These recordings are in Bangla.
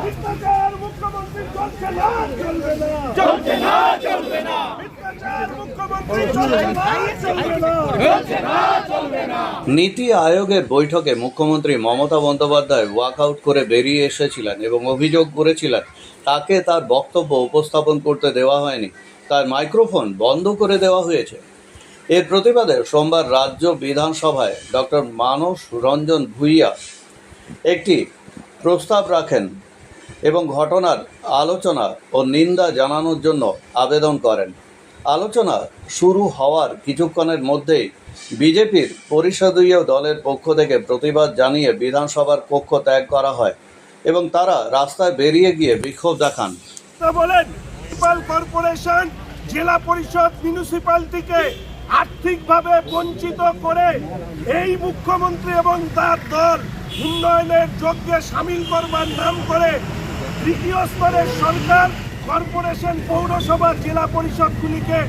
মিথ্যাচার মুখ্যমন্ত্রী চলছে না, চলবে না, চলছে না, চলবে না, মিথ্যাচার মুখ্যমন্ত্রী চলছে না, চলবে না, চলছে না, চলবে না। নীতি আয়োগের বৈঠকে মুখ্যমন্ত্রী মমতা বন্দ্যোপাধ্যায় ওয়াকআউট করে বেরিয়ে এসেছিলেন এবং অভিযোগ করেছিলেন তাকে তার বক্তব্য উপস্থাপন করতে দেওয়া হয়নি, তার মাইক্রোফোন বন্ধ করে দেওয়া হয়েছে। এর প্রতিবাদে সোমবার রাজ্য বিধানসভায় ডক্টর মানস রঞ্জন ভূঁইয়া একটি প্রস্তাব রাখেন এবং ঘটনার আলোচনা ও নিন্দা জানানোর জন্য আবেদন করেন। আলোচনা শুরু হওয়ার কিছুক্ষণের মধ্যেই বিজেপির পরিষদীয় দলের পক্ষ থেকে প্রতিবাদ জানিয়ে বিধানসভার কক্ষ ত্যাগ করা হয় এবং তারা রাস্তায় বেরিয়ে গিয়ে বিক্ষোভ দেখান। বলেন মিউনিসিপাল কর্পোরেশন, জেলা পরিষদ, মিউনিসিপালিটিকে আর্থিকভাবে বঞ্চিত করে এই মুখ্যমন্ত্রী এবং তার দল উন্নয়নের যজ্ঞে সামিল করবার নাম করে তৃতীয় স্তরের সরকার, কর্পোরেশন, পৌরসভা, জেলা পরিষদগুলিকে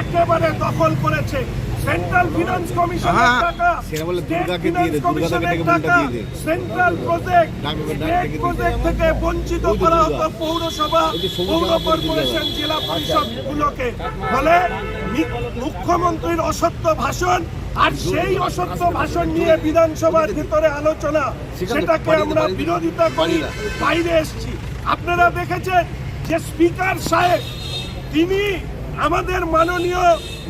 একেবারে দখল করেছে। সেন্ট্রাল ফিনান্স কমিশনের টাকা, স্টেট ফিনান্স কমিশনের টাকা, সেন্ট্রাল প্রজেক্ট, স্টেট প্রজেক্ট থেকে বঞ্চিত করা হতো পৌরসভা, পৌর কর্পোরেশন, জেলা পরিষদগুলোকে। ফলে মুখ্যমন্ত্রীর অসত্য ভাষণ আর সেই অসত্য ভাষণ নিয়ে বিধানসভার ভিতরে আলোচনা, সেটাকে আমরা বিরোধিতা করি, বাইরে এসেছি। আপনারা দেখেছেন যে স্পিকার সাহেব, তিনি আমাদের মাননীয়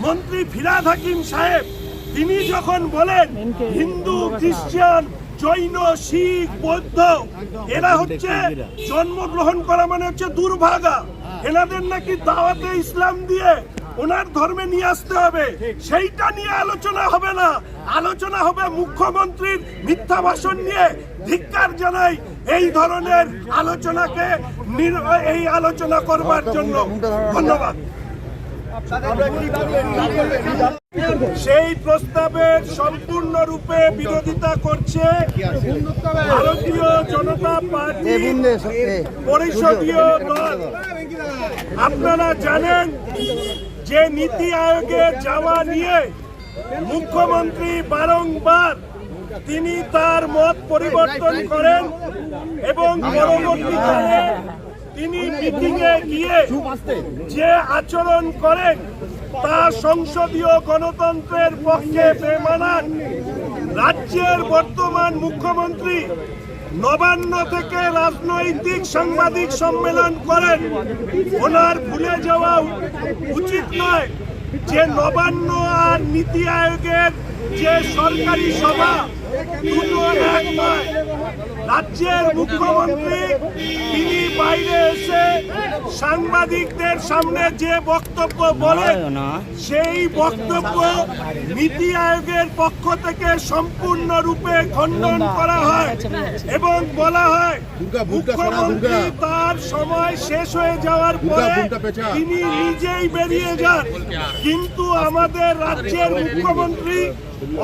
মন্ত্রী ফিরহাদ হাকিম সাহেব, তিনি যখন বলেন হিন্দু, খ্রিস্টান, জৈন, শিখ, বৌদ্ধ এরা হচ্ছে জন্মগ্রহণ করা মানে হচ্ছে দুর্ভাগা, এনাদের নাকি দাওয়াতে ইসলাম দিয়ে ওনার ধর্মে নিয়ে আসতে হবে, সেইটা নিয়ে আলোচনা হবে না, আলোচনা হবে মুখ্যমন্ত্রীর মিথ্যা ভাষণ নিয়ে। ধিক্কার জানাই এই ধরনের আলোচনাকে, এই আলোচনা করবার জন্য। ধন্যবাদ। সেই প্রস্তাবের সম্পূর্ণরূপে বিরোধিতা করছে ভারতীয় জনতা পার্টি পরিষদীয় দল। আপনারা জানেন যে নীতি আয়োগে যাওয়া নিয়ে মুখ্যমন্ত্রী বারংবার তিনি তার মত পরিবর্তন করেন এবং পরবর্তীকালে তিনি মিটিংয়ে গিয়ে যে আচরণ করেন তা সংসদীয় গণতন্ত্রের পক্ষে বেমানান। রাজ্যের বর্তমান মুখ্যমন্ত্রী নবান্ন থেকে রাজনৈতিক সাংবাদিক সম্মেলন করেন। ওনার ভুলে যাওয়া উচিত নয় যে নবান্ন আর নীতি আয়োগের যে সরকারি সভা দুটো এক নয়। রাজ্যের মুখ্যমন্ত্রী তিনি বাইরে এসে সাংবাদিকদের সামনে যে বক্তব্য বলেন, সেই বক্তব্য নীতি আয়োগের পক্ষ থেকে সম্পূর্ণরূপে খণ্ডন করা হয় এবং বলা হয় মুখ্যমন্ত্রী তার সময় শেষ হয়ে যাওয়ার পরে তিনি নিজেই বেরিয়ে যান। কিন্তু আমাদের রাজ্যের মুখ্যমন্ত্রী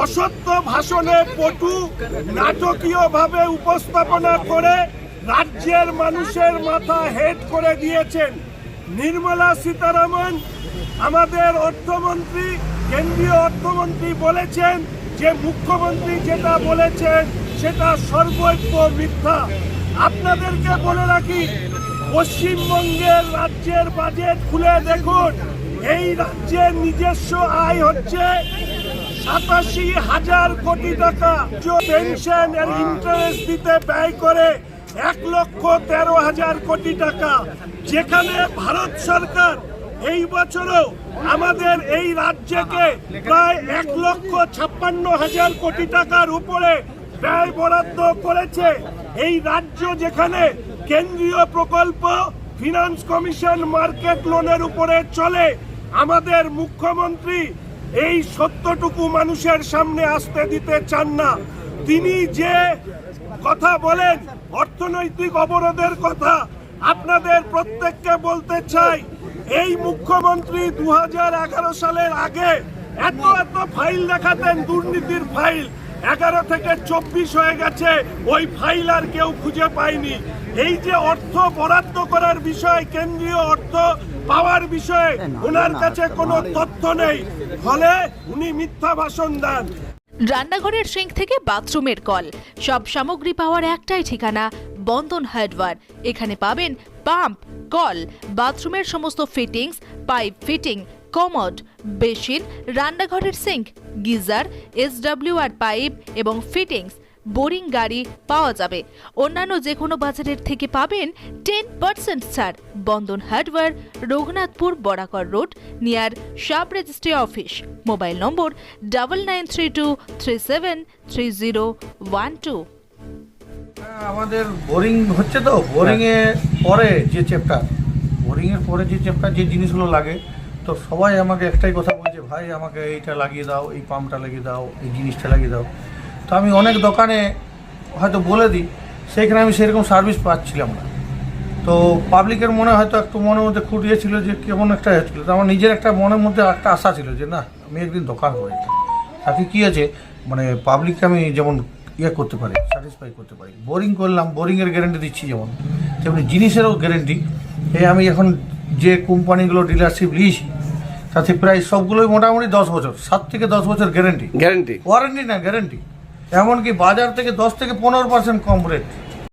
অসত্য ভাষণে পটু নাটকীয়ভাবে উপস্থাপনা করে রাজ্যের মানুষের মাথা হেট করে দিয়েছেন। নির্মলা সীতারামন, আমাদের অর্থমন্ত্রী, কেন্দ্রীয় অর্থমন্ত্রী বলেছেন যে মুখ্যমন্ত্রী যেটা বলেছেন সেটা সর্বৈব মিথ্যা। আপনাদেরকে বলে রাখি, পশ্চিমবঙ্গের রাজ্যের বাজেট খুলে দেখুন, এই রাজ্যের নিজস্ব আয় হচ্ছে 87,000 কোটি টাকা। পেনশন এর ইন্টারেস্ট দিতে ব্যয় করে 1,13,000 কোটি টাকা, যেখানে ভারত সরকার এই বছরও আমাদের এই রাজ্যকে প্রায় 1,56,000 কোটি টাকার উপরে ব্যয় বরাদ্দ করেছে। এই রাজ্য যেখানে কেন্দ্রীয় প্রকল্প, ফিনান্স কমিশন, মার্কেট লোনের উপরে চলে, আমাদের মুখ্যমন্ত্রী এই সত্যটুকু মানুষের সামনে আসতে দিতে চান না। তিনি যে কথা বলেন অর্থনৈতিক অবরোধের কথা, আপনাদের প্রত্যেককে বলতে চাই, এই মুখ্যমন্ত্রী 2011 সালের আগে এত ফাইল দেখাতেন, দুর্নীতির ফাইল, 11 থেকে 24 হয়ে গেছে, ওই ফাইল আর কেউ খুঁজে পায়নি। এই যে অর্থ বরাদ্দ করার বিষয়, কেন্দ্রীয় অর্থ পাওয়ার বিষয়ে ওনার কাছে কোনো তথ্য নেই, ফলে উনি মিথ্যা ভাষণ দেন। রান্নাঘরের সিঙ্ক থেকে বাথরুমের কল, সব সামগ্রী পাওয়ার একটাই ঠিকানা, বন্ধন হার্ডওয়্যার। এখানে পাবেন পাম্প, কল, বাথরুমের সমস্ত fittings, pipe fitting, commode, basin, রান্নাঘরের সিঙ্ক, গিজার, SWR পাইপ এবং ফিটিংস, বোরিং গাড়ি পাওয়া যাবে। অন্যান্য যে কোনো বাজারের থেকে পাবেন 10% ছাড়। Bandhan hardware, Raghunathpur Barakar road, near sub registry office. Mobile number 9932373012। আমাদের বোরিং হচ্ছে তো, বোরিংয়ে পরে যে চ্যাপ্টার যে জিনিসগুলো লাগে, তো সবাই আমাকে একটাই কথা বলছে, ভাই আমাকে এইটা লাগিয়ে দাও, এই পাম্পটা লাগিয়ে দাও, এই জিনিসটা লাগিয়ে দাও। তো আমি অনেক দোকানে হয়তো বলে দিই, সেইখানে আমি সেরকম সার্ভিস পাচ্ছিলাম না। তো পাবলিকের মনে হয়তো একটু মনের মধ্যে খুঁটিয়ে ছিল যে কেমন একটা হচ্ছিলো। তো আমার নিজের একটা মনের মধ্যে একটা আশা ছিল যে না, আমি একদিন দোকান হয়ে যেতাম, তাতে কী আছে মানে পাবলিককে আমি যেমন করতে পারি, স্যাটিসফাই করতে পারি। বোরিং করলাম, বোরিংয়ের গ্যারেন্টি দিচ্ছি যেমন, তেমনি জিনিসেরও গ্যারেন্টি। আমি এখন যে কোম্পানিগুলো ডিলারশিপ নিয়েছি তাতে প্রায় সবগুলোই মোটামুটি 10 বছর, 7 থেকে 10 বছর গ্যারেন্টি, ওয়ারেন্টি না গ্যারেন্টি। এমনকি বাজার থেকে 10 থেকে 15% কম রেট।